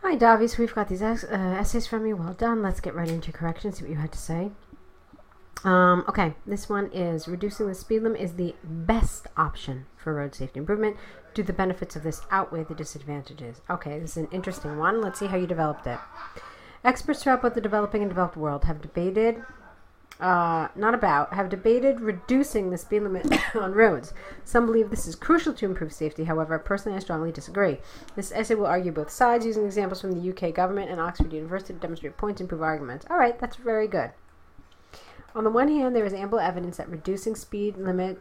Hi, Davi. So we've got these essays from you. Well done. Let's get right into corrections, see what you had to say. Okay, this one is reducing the speed limit is the best option for road safety improvement. Do the benefits of this outweigh the disadvantages? Okay, this is an interesting one. Let's see how you developed it. Experts throughout both the developing and developed world have debated reducing the speed limit on roads. Some believe this is crucial to improve safety. However, personally, I strongly disagree. This essay will argue both sides using examples from the UK government and Oxford University to demonstrate points and prove arguments. All right, that's very good. On the one hand, there is ample evidence that reducing the speed limit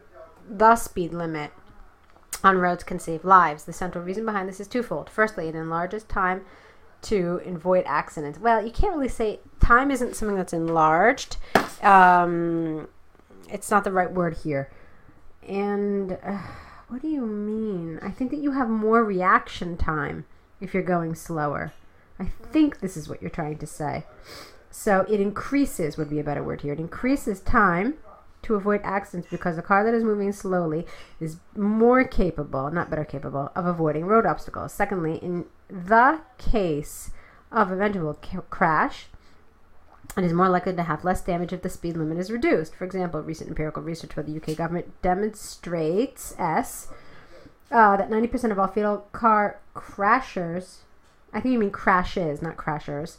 on roads can save lives. The central reason behind this is twofold. Firstly, it enlarges time to avoid accidents. Well, you can't really say time isn't something that's enlarged. It's not the right word here. And what do you mean? I think that you have more reaction time if you're going slower. I think this is what you're trying to say. So it increases would be a better word here. It increases time to avoid accidents because the car that is moving slowly is more capable, not better capable, of avoiding road obstacles. Secondly, in the case of eventual crash, it is more likely to have less damage if the speed limit is reduced. For example, recent empirical research by the UK government demonstrates that 90% of all fatal car crashers, I think you mean crashes, not crashers,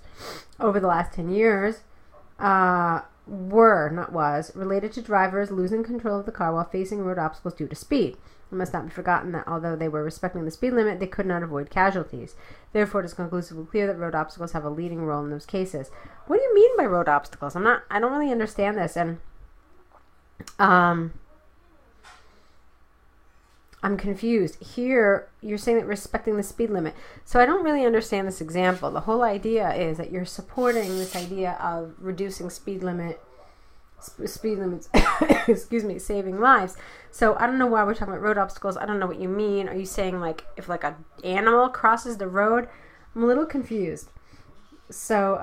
over the last 10 years was related to drivers losing control of the car while facing road obstacles due to speed. It must not be forgotten that although they were respecting the speed limit, they could not avoid casualties. Therefore, it is conclusively clear that road obstacles have a leading role in those cases. What do you mean by road obstacles? I don't really understand this, and I'm confused. Here, you're saying that respecting the speed limit. So I don't really understand this example. The whole idea is that you're supporting this idea of reducing speed limits, excuse me, saving lives. So I don't know why we're talking about road obstacles. I don't know what you mean. Are you saying like if like an animal crosses the road? I'm a little confused. So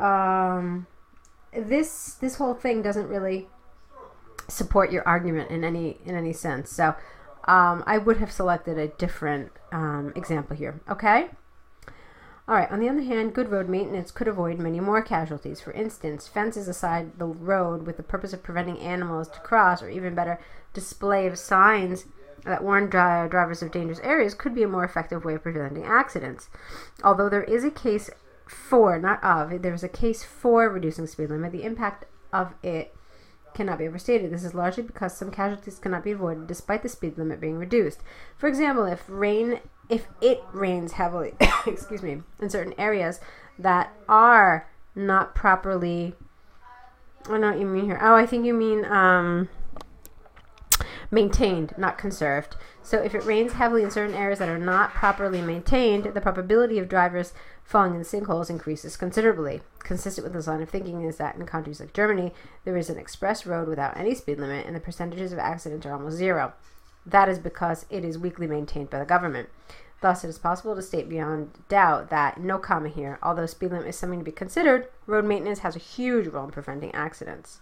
this whole thing doesn't really support your argument in any sense. So I would have selected a different example here. Okay? All right. On the other hand, good road maintenance could avoid many more casualties. For instance, fences aside the road with the purpose of preventing animals to cross, or even better, display of signs that warn drivers of dangerous areas could be a more effective way of preventing accidents. Although there is a case for, there's a case for reducing speed limit, the impact of it cannot be overstated. This is largely because some casualties cannot be avoided despite the speed limit being reduced. For example, if it rains heavily, excuse me, in certain areas that are not properly, I don't know what you mean here. Oh, I think you mean maintained, not conserved. So if it rains heavily in certain areas that are not properly maintained, the probability of drivers falling in sinkholes increases considerably. Consistent with this line of thinking is that in countries like Germany, there is an express road without any speed limit, and the percentages of accidents are almost zero. That is because it is weakly maintained by the government. Thus, it is possible to state beyond doubt that, no comma here, although speed limit is something to be considered, road maintenance has a huge role in preventing accidents.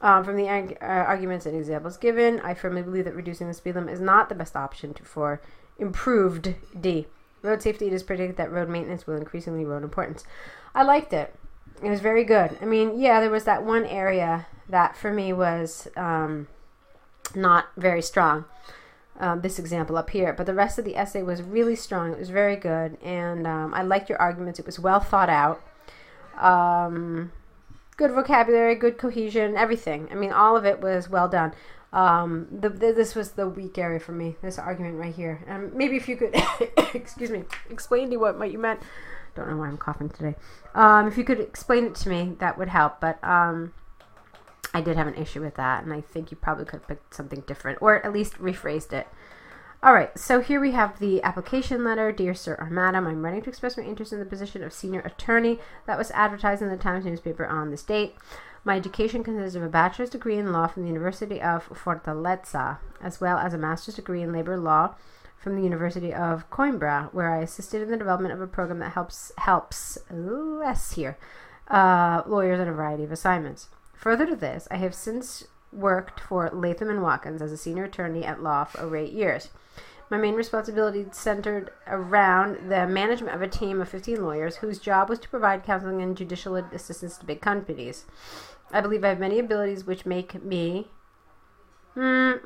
From the arguments and examples given, I firmly believe that reducing the speed limit is not the best option for improved road safety. It is predicted that road maintenance will increasingly erode importance. I liked it. It was very good. I mean, yeah, there was that one area that for me was not very strong. This example up here, but the rest of the essay was really strong. It was very good, and I liked your arguments. It was well thought out. Good vocabulary, good cohesion, everything. I mean, all of it was well done. This was the weak area for me, this argument right here. Maybe if you could, excuse me, explain to me what you meant. Don't know why I'm coughing today. If you could explain it to me, that would help. But I did have an issue with that, and I think you probably could have picked something different, or at least rephrased it. All right, so here we have the application letter. Dear Sir or Madam, I'm writing to express my interest in the position of senior attorney that was advertised in the Times newspaper on this date. My education consists of a bachelor's degree in law from the University of Fortaleza, as well as a master's degree in labor law from the University of Coimbra, where I assisted in the development of a program that helps lawyers on a variety of assignments. Further to this, I have since worked for Latham & Watkins as a senior attorney at law for over 8 years. My main responsibility centered around the management of a team of 15 lawyers whose job was to provide counseling and judicial assistance to big companies. I believe I have many abilities which make me a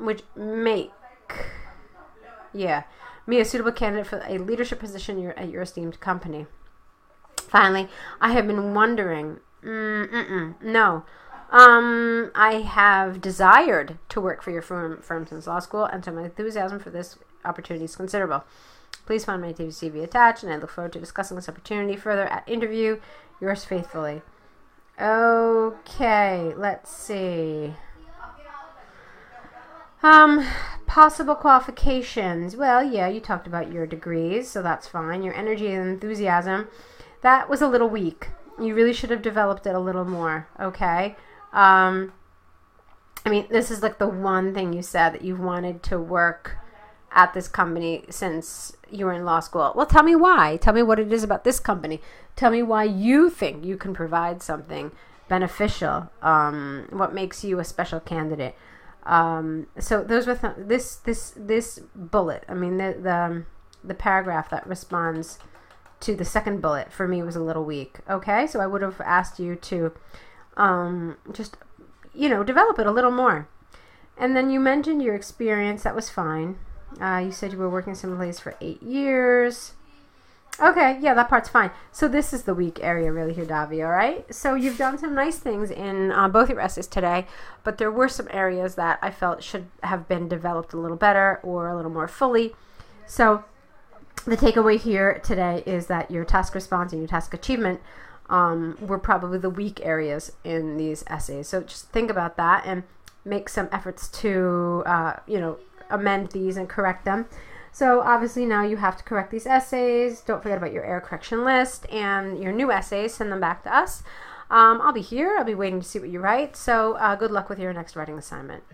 suitable candidate for a leadership position at your esteemed company. Finally, I have been wondering, I have desired to work for your firm since law school, and so my enthusiasm for this opportunity is considerable. Please find my CV attached, and I look forward to discussing this opportunity further at interview. Yours faithfully. Okay, let's see. Possible qualifications. Well, yeah, you talked about your degrees, so that's fine. Your energy and enthusiasm, that was a little weak. You really should have developed it a little more, okay? I mean, this is like the one thing you said, that you wanted to work at this company since you were in law school. Well, tell me why. Tell me what it is about this company. Tell me why you think you can provide something beneficial. What makes you a special candidate? So those were this bullet. I mean, the paragraph that responds to the second bullet for me was a little weak. Okay, so I would have asked you to just develop it a little more. And then you mentioned your experience. That was fine. You said you were working someplace for 8 years. Okay, yeah, that part's fine. So this is the weak area really here, Davi, all right? So you've done some nice things in both your essays today, but there were some areas that I felt should have been developed a little better or a little more fully. So the takeaway here today is that your task response and your task achievement were probably the weak areas in these essays. So just think about that and make some efforts to, amend these and correct them. So obviously now you have to correct these essays. Don't forget about your error correction list and your new essays. Send them back to us. I'll be here. I'll be waiting to see what you write. So good luck with your next writing assignment.